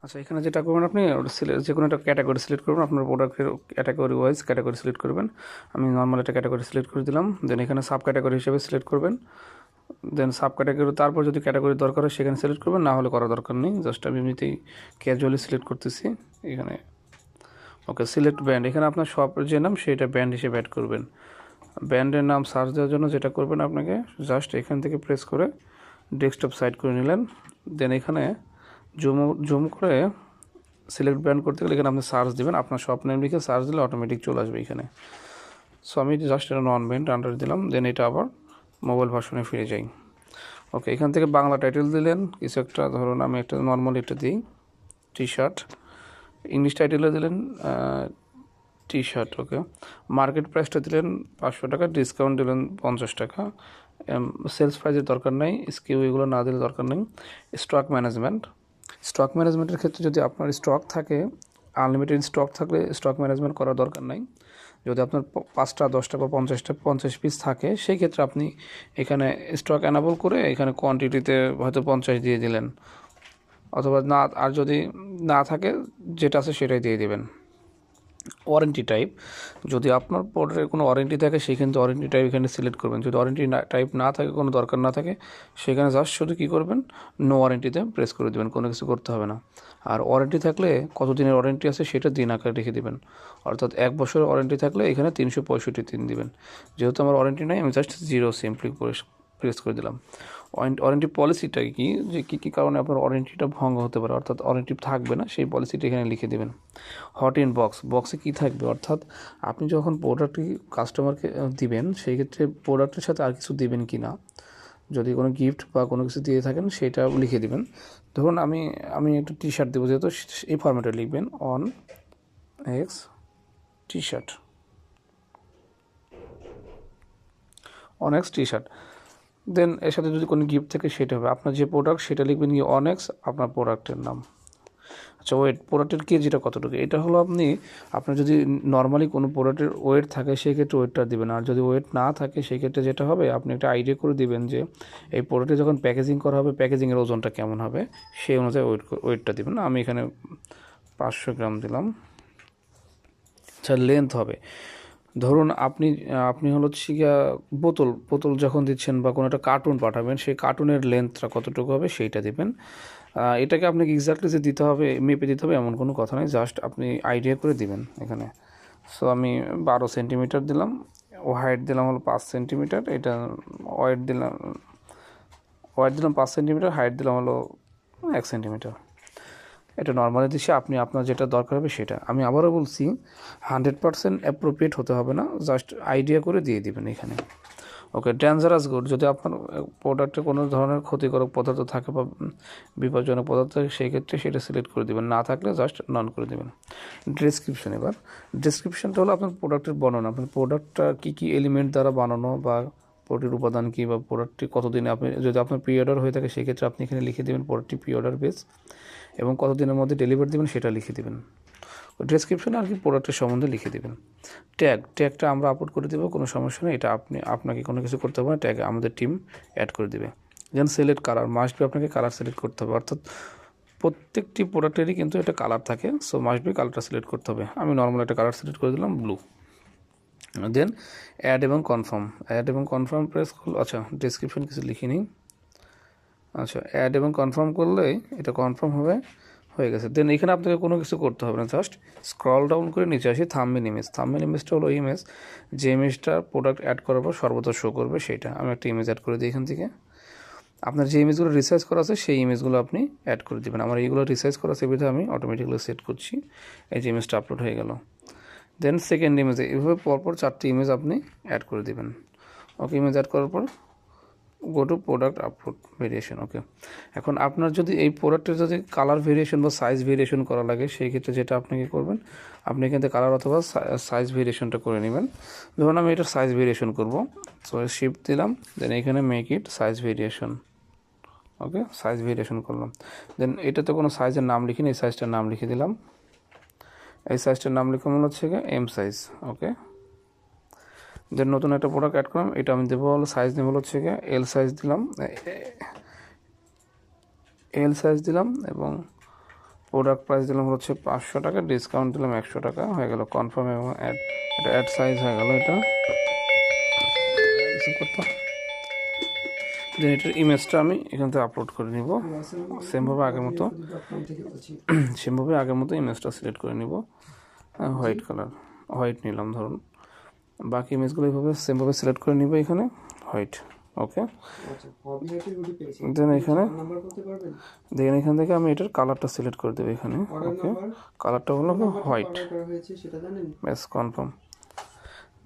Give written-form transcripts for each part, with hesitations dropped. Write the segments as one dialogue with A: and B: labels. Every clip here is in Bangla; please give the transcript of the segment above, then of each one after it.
A: আচ্ছা, এখানে যেটা করবেন আপনি ওটা সিলেক্ট, যে কোনো একটা ক্যাটাগরি সিলেক্ট করবেন, আপনার প্রোডাক্টের ক্যাটাগরি ওয়াইজ ক্যাটাগরি সিলেক্ট করবেন। আমি নর্মাল একটা ক্যাটাগরি সিলেক্ট করে দিলাম। দেন এখানে সাব ক্যাটাগরি হিসেবে সিলেক্ট করবেন। দেন সাব ক্যাটাগরি, তারপর যদি ক্যাটাগরি দরকার হয় সেখানে সিলেক্ট করবেন, না হলে করার দরকার নেই। জাস্ট আমি এমনিতেই ক্যাজুয়ালি সিলেক্ট করতেছি এখানে। ওকে, সিলেক্ট ব্যান্ড, এখানে আপনার শপের যে নাম সেটা ব্যান্ড হিসেবে অ্যাড করবেন। ব্যান্ডের নাম সার্চ দেওয়ার জন্য যেটা করবেন, আপনাকে জাস্ট এখান থেকে প্রেস করে ডেস্কটপ সাইড করে নিলেন। দেন এখানে জুম জুম করে সিলেক্ট ব্যান্ড করতে গেলে এখানে আপনি সার্চ দেবেন, আপনার শপ নেম লিখে সার্চ দিলে অটোমেটিক চলে আসবে এখানে। সো আমি জাস্ট এটা নন ব্যান্ড আন্ডার দিলাম। দেন এটা আবার মোবাইল ভার্সনে ফিরে যাই। ওকে, এখান থেকে বাংলা টাইটেল দিলেন কিছু একটা, ধরুন আমি একটা নর্মাল এটা দিই টি শার্ট। ইংলিশ টাইটেলে দিলেন টি শার্ট। ওকে, মার্কেট প্রাইসটা দিলেন 500 টাকা, ডিসকাউন্ট দিলেন 50 টাকা। সেলস প্রাইসের দরকার নেই, স্কিউ এগুলো না দিলে দরকার নেই। স্টক ম্যানেজমেন্ট, স্টক ম্যানেজমেন্টের ক্ষেত্রে যদি আপনার স্টক থাকে, আনলিমিটেড স্টক থাকলে স্টক ম্যানেজমেন্ট করার দরকার নাই। যদি আপনার 5টা 10টা বা 50 পিস থাকে, সেই ক্ষেত্রে আপনি এখানে স্টক অ্যানাবল করে এখানে কোয়ান্টিটিতে হয়তো 50 দিয়ে দিলেন, অথবা না, আর যদি না থাকে যেটা আছে সেটাই দিয়ে দেবেন। ওয়ারেন্টি টাইপ, যদি আপনার প্রোডাক্টের কোনো ওয়ারেন্টি থাকে সেখানে ওয়ারেন্টি টাইপ এখানে সিলেক্ট করবেন। যদি ওয়ারেন্টি টাইপ না থাকে, কোনো দরকার না থাকে, সেখানে জাস্ট শুধু কী করবেন, নো ওয়ারেন্টিতে প্রেস করে দেবেন, কোনো কিছু করতে হবে না। আর ওয়ারেন্টি থাকলে কত দিনের ওয়ারেন্টি আছে সেটা দিন আকারে রেখে দেবেন। অর্থাৎ 1 বছরের ওয়ারেন্টি থাকলে এখানে 365 দিন দিবেন। যেহেতু আমার ওয়ারেন্টি নাই, আমি জাস্ট 0 সিম্পলি প্রেস করে দিলাম। ওয়ারেন্টি পলিসিটা কি, যে কী কী কারণে আপনার ওয়ারেন্টিটা ভঙ্গ হতে পারে, অর্থাৎ ওয়ারেন্টি থাকবে না, সেই পলিসিটা এখানে লিখে দেবেন। হট ইন বক্স, বক্সে কী থাকবে, অর্থাৎ আপনি যখন প্রোডাক্টটি কাস্টমারকে দিবেন, সেই ক্ষেত্রে প্রোডাক্টের সাথে আর কিছু দিবেন কি না, যদি কোনো গিফট বা কোনো কিছু দিয়ে থাকেন সেটা লিখে দিবেন। ধরুন আমি একটা টি শার্ট দেবো, যেহেতু এই ফরম্যাটে লিখবেন on X T shirt, on X T shirt. Then এর সাথে যদি কোনো গিফট থাকে সেটা হবে, আপনার যে প্রোডাক্ট সেটা লিখবেন কি অন এক্স আপনার প্রোডাক্টের নাম। আচ্ছা, ওয়েট, প্রোডাক্টের কেজিটা কতটুকু, এটা হলো আপনার যদি নর্মালি কোনো প্রোডাক্টের ওয়েট থাকে সেই ক্ষেত্রে ওয়েটটা দিবেন। আর যদি ওয়েট না থাকে সেই ক্ষেত্রে যেটা হবে, আপনি একটা আইডিয়া করে দিবেন যে এই প্রোডাক্টে যখন প্যাকেজিং করা হবে প্যাকেজিংয়ের ওজনটা কেমন হবে, সেই অনুযায়ী ওয়েটটা দিবেন। আমি এখানে 500 গ্রাম দিলাম। আচ্ছা, লেন্থ হবে, ধরুন আপনি আপনি হলো গিয়া বোতল যখন দিচ্ছেন বা কোনো একটা কার্টুন পাঠাবেন, সেই কার্টুনের লেন্থটা কতটুকু হবে সেইটা দেবেন। এটাকে আপনাকে এক্স্যাক্টলি যে দিতে হবে, মেপে দিতে হবে এমন কোনো কথা নেই, জাস্ট আপনি আইডিয়া করে দিবেন এখানে। সো আমি 12 সেন্টিমিটার দিলাম, ও হাইট দিলাম হলো 5 সেন্টিমিটার, এটা ওয়াইড দিলাম 5 সেন্টিমিটার, হাইট দিলাম হলো 1 সেন্টিমিটার। এটা নর্মালি দিচ্ছি, আপনি আপনার যেটা দরকার হবে সেটা। আমি আবারও বলছি, 100% অ্যাপ্রোপ্রিয়েট হতে হবে না, জাস্ট আইডিয়া করে দিয়ে দিবেন এখানে। ওকে, ডেঞ্জারাস গুড, যদি আপনার প্রোডাক্টে কোনো ধরনের ক্ষতিকারক পদার্থ থাকে বা বিপজ্জনক পদার্থ থাকে, সেই ক্ষেত্রে সেটা সিলেক্ট করে দেবেন, না থাকলে জাস্ট নন করে দেবেন। ডেসক্রিপশন, এবার ডেসক্রিপশনটা হলো আপনার প্রোডাক্টের বর্ণনা, আপনার প্রোডাক্টটা কী কী এলিমেন্ট দ্বারা বানানো বা প্রোডাক্টের উপাদান কী, বা প্রোডাক্টটি কতদিনে, আপনি যদি আপনার প্রি অর্ডার হয়ে থাকে সেক্ষেত্রে আপনি এখানে লিখে দেবেন প্রোডাক্টটি প্রি অর্ডার বেস, এবং কতদিনের মধ্যে ডেলিভারি দেবেন সেটা লিখে দেবেন। ডেসক্রিপশনে আর কি প্রোডাক্টের সম্বন্ধে লিখে দেবেন। ট্যাগটা আমরা আপলোড করে দেবো, কোনো সমস্যা নেই, এটা আপনাকে কোনো কিছু করতে হবে না, ট্যাগ আমাদের টিম অ্যাড করে দেবে। Then select colour, must be আপনাকে কালার সিলেক্ট করতে হবে, অর্থাৎ প্রত্যেকটি প্রোডাক্টেরই কিন্তু একটা কালার থাকে, সো মাস্ট বি কালারটা সিলেক্ট করতে হবে। আমি নর্মাল একটা কালার সিলেক্ট করে দিলাম ব্লু। দেন অ্যাড এবং কনফার্ম প্রেস করল। আচ্ছা, ডেসক্রিপশন কিছু লিখে নিই। আচ্ছা, অ্যাড এবং কনফার্ম করলে এটা কনফার্ম হয়ে গেছে। দেন এখানে আপনাকে কোনো কিছু করতে হবে না, জাস্ট স্ক্রল ডাউন করে নিচে আসি থাম্বনেল ইমেজটা হলো ইমেজ, যে ইমেজটা প্রোডাক্ট অ্যাড করার পর সর্বদা শো করবে সেটা। আমি একটা ইমেজ অ্যাড করে দিই এখান থেকে। আপনার যে ইমেজগুলো রিসার্চ করা আছে সেই ইমেজগুলো আপনি অ্যাড করে দেবেন। আমার এইগুলো রিসার্চ করা আছে বিধায় আমি অটোমেটিক্যালি সেট করছি। এই যে ইমেজটা আপলোড হয়ে গেল। দেন সেকেন্ড ইমেজে এভাবে পরপর 4টি ইমেজ আপনি অ্যাড করে দেবেন। ওকে, ইমেজ অ্যাড করার পর go to product upload variation. Okay, এখন আপনার যদি এই প্রোডাক্টের যদি কালার ভেরিয়েশন বা সাইজ ভেরিয়েশন করা লাগে, সেই ক্ষেত্রে যেটা আপনি কী করবেন, আপনি এখান থেকে কালার অথবা সাইজ ভেরিয়েশনটা করে নেবেন। ধরুন আমি এটা সাইজ ভেরিয়েশন করব, সো শিফট দিলাম, দেন এখানে make it size variation. Okay, size variation করলাম। দেন এটাতে কোনো সাইজের নাম লিখিনি, এই সাইজটার নাম লিখে দিলাম। এই সাইজটার নাম লিখে মনে হচ্ছে এম সাইজ। ওকে, দেন নতুন একটা প্রোডাক্ট অ্যাড করলাম, এটা আমি দেবো হলো সাইজ নেব হচ্ছে এল সাইজ দিলাম, এবং প্রোডাক্ট প্রাইস দিলাম হচ্ছে 500 টাকা, ডিসকাউন্ট দিলাম 100 টাকা, হয়ে গেল কনফার্ম এবং অ্যাড। এটা অ্যাড সাইজ হয়ে গেল, এটা করতে দেন এটার ইমেজটা আমি এখান থেকে আপলোড করে নিব সেমভাবে আগের মতো ইমেজটা সিলেক্ট করে নিব, হোয়াইট কালার, হোয়াইট নিলাম ধরুন। বাকি ইমেজগুলো এইভাবে সেমভাবে সিলেক্ট করে নিব এখানে হোয়াইট। ওকে, দেন এখান থেকে আমি এটার কালারটা সিলেক্ট করে দেবো এখানে। ওকে, কালারটা হলো হোয়াইট, ব্যাস কনফার্ম।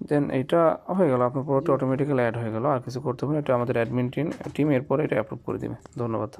A: দেন এইটা হয়ে গেল, আপনার পুরোটা অটোমেটিক্যালি অ্যাড হয়ে গেল, আর কিছু করতে হবে না। এটা আমাদের অ্যাডমিন টিম এরপরে এটা অ্যাপ্রুভ করে দেবে। ধন্যবাদ।